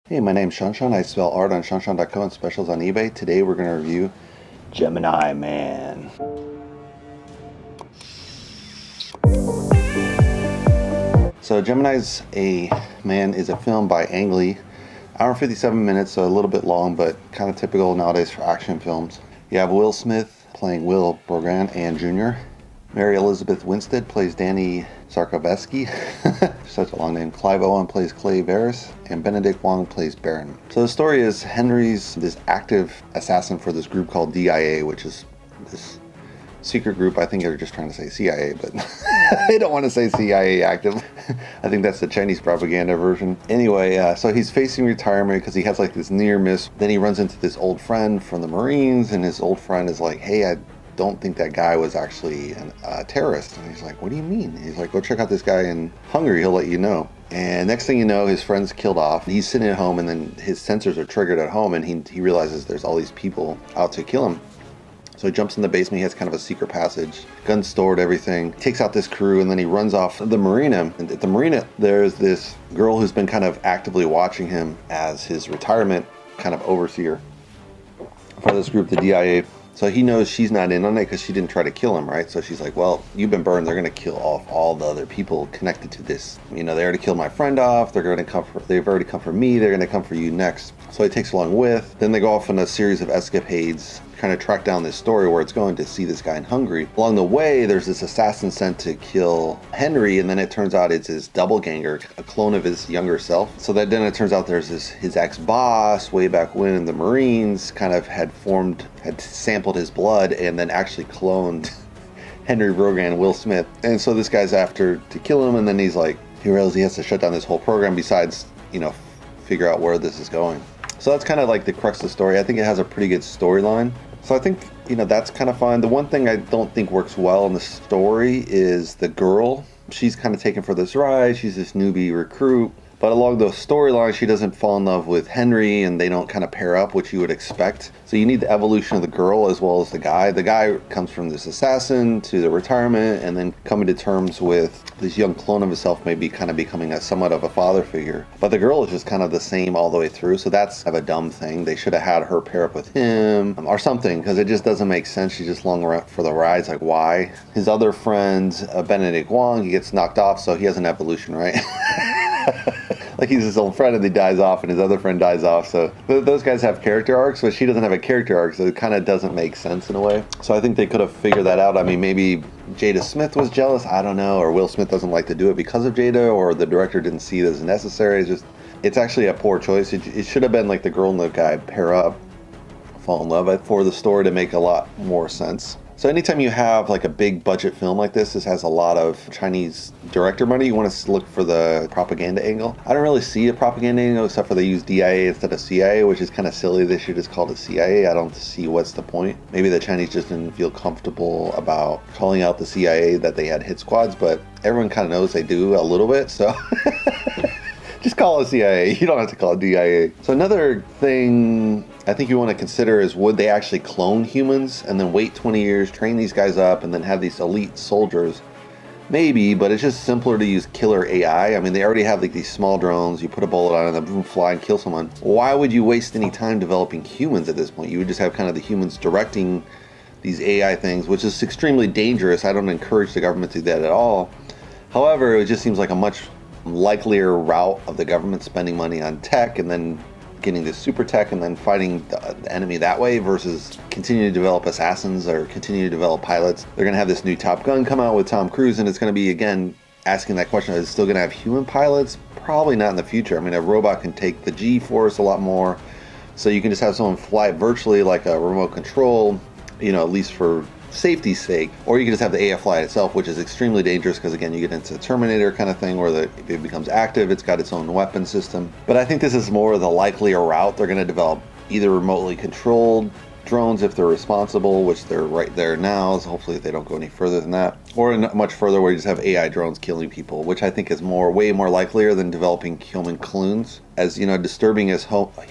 Hey, my name's ShawNshawN. I sell art on ShawNshawN.co and specials on eBay. Today we're going to review Gemini Man. So Gemini's a Man is a film by Ang Lee. Hour and 57 minutes, so a little bit long, but kind of typical nowadays for action films. You have Will Smith playing Will Brogan and Jr. Mary Elizabeth Winstead plays Danny Sarkovsky, such a long name. Clive Owen plays Clay Varys, and Benedict Wong plays Baron. So the story is Henry's this active assassin for this group called DIA, which is this secret group. I think they're just trying to say CIA, but they don't want to say CIA active. I think that's the Chinese propaganda version. Anyway, so he's facing retirement because he has like this near miss. Then he runs into this old friend from the Marines, and his old friend is like, hey, I don't think that guy was actually a terrorist. And he's like, what do you mean? He's like, go check out this guy in Hungary, he'll let you know. And next thing you know, his friend's killed off. He's sitting at home, and then his sensors are triggered at home, and he realizes there's all these people out to kill him. So he jumps in the basement. He has kind of a secret passage, guns stored, everything. Takes out this crew, and then he runs off the marina. And at the marina, there's this girl who's been kind of actively watching him as his retirement kind of overseer for this group, the DIA. So he knows she's not in on it because she didn't try to kill him, right? So she's like, well, you've been burned. They're going to kill off all the other people connected to this. You know, they already killed my friend off. They've already come for me. They're going to come for you next. So he takes along with. Then they go off on a series of escapades, kind of track down this story where it's going to see this guy in Hungary. Along the way, there's this assassin sent to kill Henry, and then it turns out it's his doppelganger, a clone of his younger self. So that then it turns out there's his ex-boss way back when in the Marines kind of had sampled his blood and then actually cloned Henry Brogan, Will Smith. And so this guy's after to kill him, and then he realizes he has to shut down this whole program besides, figure out where this is going. So that's kind of like the crux of the story. I think it has a pretty good storyline. So I think, that's kind of fun. The one thing I don't think works well in the story is the girl. She's kind of taken for this ride. She's this newbie recruit. But along the storyline, she doesn't fall in love with Henry, and they don't kind of pair up, which you would expect. So you need the evolution of the girl as well as the guy. The guy comes from this assassin to the retirement, and then coming to terms with this young clone of himself, maybe kind of becoming somewhat of a father figure. But the girl is just kind of the same all the way through, so that's kind of a dumb thing. They should have had her pair up with him or something, because it just doesn't make sense. She's just along for the ride. It's like, why? His other friend, Benedict Wong, he gets knocked off, so he has an evolution, right? Like he's his old friend and he dies off, and his other friend dies off. So those guys have character arcs, but she doesn't have a character arc, so it kind of doesn't make sense in a way. So I think they could have figured that out. I mean, maybe Jada Smith was jealous, I don't know, or Will Smith doesn't like to do it because of Jada, or the director didn't see it as necessary. It's actually a poor choice. It should have been like the girl and the guy pair up, fall in love for the story to make a lot more sense. So anytime you have like a big budget film like this has a lot of Chinese director money, you want to look for the propaganda angle. I don't really see a propaganda angle except for they use DIA instead of CIA, which is kind of silly. They should just call it CIA. I don't see what's the point. Maybe the Chinese just didn't feel comfortable about calling out the CIA that they had hit squads, but everyone kind of knows they do a little bit, so just call it CIA. You don't have to call it DIA. So another thing I think you want to consider is, would they actually clone humans and then wait 20 years, train these guys up, and then have these elite soldiers? Maybe, but it's just simpler to use killer AI. I mean, they already have like these small drones. You put a bullet on them, boom, fly and kill someone. Why would you waste any time developing humans at this point? You would just have kind of the humans directing these AI things, which is extremely dangerous. I don't encourage the government to do that at all. However, it just seems like a much likelier route of the government spending money on tech and then getting this super tech and then fighting the enemy that way versus continue to develop assassins or continue to develop pilots. They're going to have this new Top Gun come out with Tom Cruise, and it's going to be, again, asking that question, is it still going to have human pilots? Probably not in the future. I mean, a robot can take the G-force a lot more, so you can just have someone fly virtually like a remote control, at least for safety's sake, or you can just have the AI fly itself, which is extremely dangerous because, again, you get into a Terminator kind of thing where if it becomes active, it's got its own weapon system. But I think this is more the likelier route. They're going to develop either remotely controlled drones if they're responsible, which they're right there now, so hopefully they don't go any further than that, Or much further where you just have AI drones killing people, which I think is way more likelier than developing human clones. As disturbing as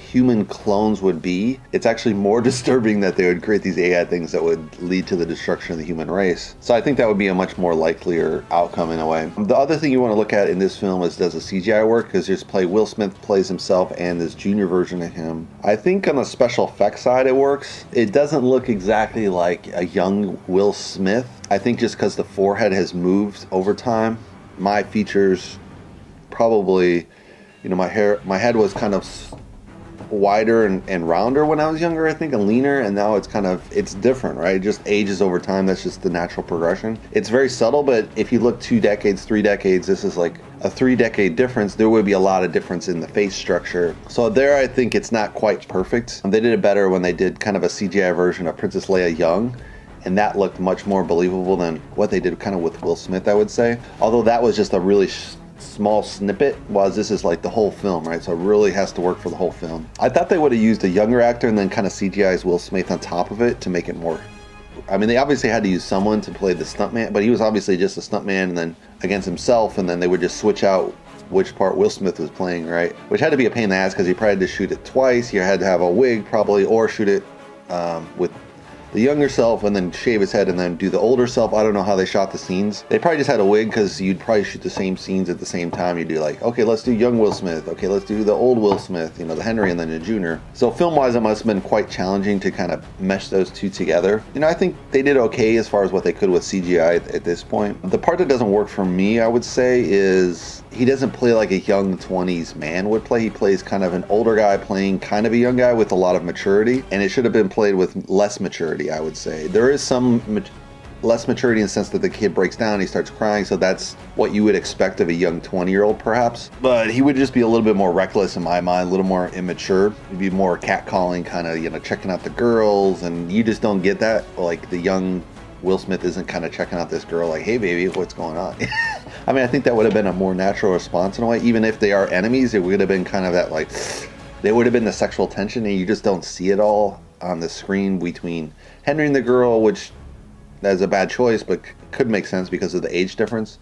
human clones would be, it's actually more disturbing that they would create these AI things that would lead to the destruction of the human race. So I think that would be a much more likelier outcome in a way. The other thing you want to look at in this film is, does the CGI work? Because there's Will Smith plays himself and this junior version of him. I think on the special effects side it works. It doesn't look exactly like a young Will Smith. I think just because the forehead has moved over time. My features probably, my head was kind of wider and rounder when I was younger, I think, and leaner, and now it's different, right? It just ages over time. That's just the natural progression. It's very subtle, but if you look 2 decades, 3 decades, this is like a 3-decade difference. There would be a lot of difference in the face structure. So there, I think it's not quite perfect. They did it better when they did kind of a CGI version of Princess Leia young, and that looked much more believable than what they did kind of with Will Smith, I would say. Although that was just a really small snippet, while this is like the whole film, right? So it really has to work for the whole film. I thought they would have used a younger actor and then kind of CGI's Will Smith on top of it to make it more... I mean, they obviously had to use someone to play the stuntman, but he was obviously just a stuntman and then against himself, and then they would just switch out which part Will Smith was playing, right? Which had to be a pain in the ass because he probably had to shoot it twice. You had to have a wig probably, or shoot it with the younger self and then shave his head and then do the older self. I don't know how they shot the scenes. They probably just had a wig because you'd probably shoot the same scenes at the same time. You'd do like, okay, let's do young Will Smith. Okay, let's do the old Will Smith, the Henry and then the junior. So film-wise, it must have been quite challenging to kind of mesh those two together. I think they did okay as far as what they could with CGI at this point. The part that doesn't work for me, I would say, is he doesn't play like a young 20s man would play. He plays kind of an older guy playing kind of a young guy with a lot of maturity, and it should have been played with less maturity, I would say. There is some less maturity in the sense that the kid breaks down, he starts crying, so that's what you would expect of a young 20-year-old perhaps. But he would just be a little bit more reckless in my mind, a little more immature. He'd be more catcalling, kind of, checking out the girls, and you just don't get that. Like the young Will Smith isn't kind of checking out this girl like, hey baby, what's going on? I mean, I think that would have been a more natural response in a way. Even if they are enemies, it would have been kind of that, like, they would have been the sexual tension, and you just don't see it all on the screen between Henry and the girl, which is a bad choice, but could make sense because of the age difference.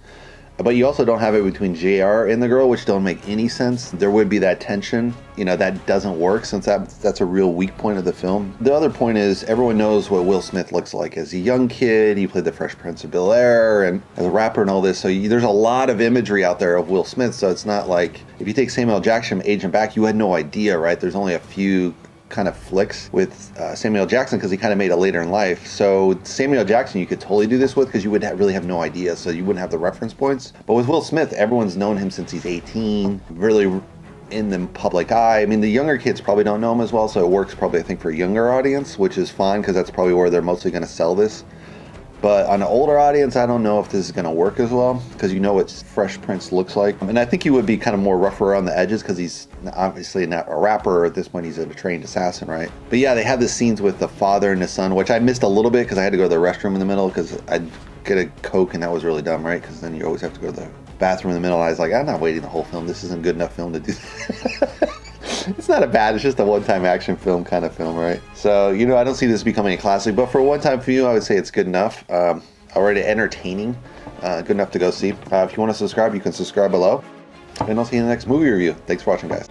But you also don't have it between JR and the girl, which don't make any sense. There would be that tension, that doesn't work since that's a real weak point of the film. The other point is everyone knows what Will Smith looks like as a young kid. He played the Fresh Prince of Bel-Air and as a rapper and all this. So there's a lot of imagery out there of Will Smith. So it's not like if you take Samuel Jackson, age him back, you had no idea, right? There's only a few kind of flicks with Samuel Jackson because he kind of made it later in life. So Samuel Jackson you could totally do this with because you would really have no idea, so you wouldn't have the reference points. But with Will Smith, everyone's known him since he's 18, really in the public eye. I mean, the younger kids probably don't know him as well, so it works probably, I think, for a younger audience, which is fine because that's probably where they're mostly going to sell this. But on an older audience, I don't know if this is going to work as well because what Fresh Prince looks like. And I think he would be kind of more rougher around the edges because he's obviously not a rapper. At this point, he's a trained assassin, right? But yeah, they have the scenes with the father and the son, which I missed a little bit because I had to go to the restroom in the middle because I'd get a Coke and that was really dumb, right? Because then you always have to go to the bathroom in the middle. And I was like, I'm not waiting the whole film. This isn't good enough film to do that. It's not a bad, it's just a one-time action film kind of film, right? So, I don't see this becoming a classic, but for a one-time film, I would say it's good enough. Already entertaining, good enough to go see. If you want to subscribe, you can subscribe below. And I'll see you in the next movie review. Thanks for watching, guys.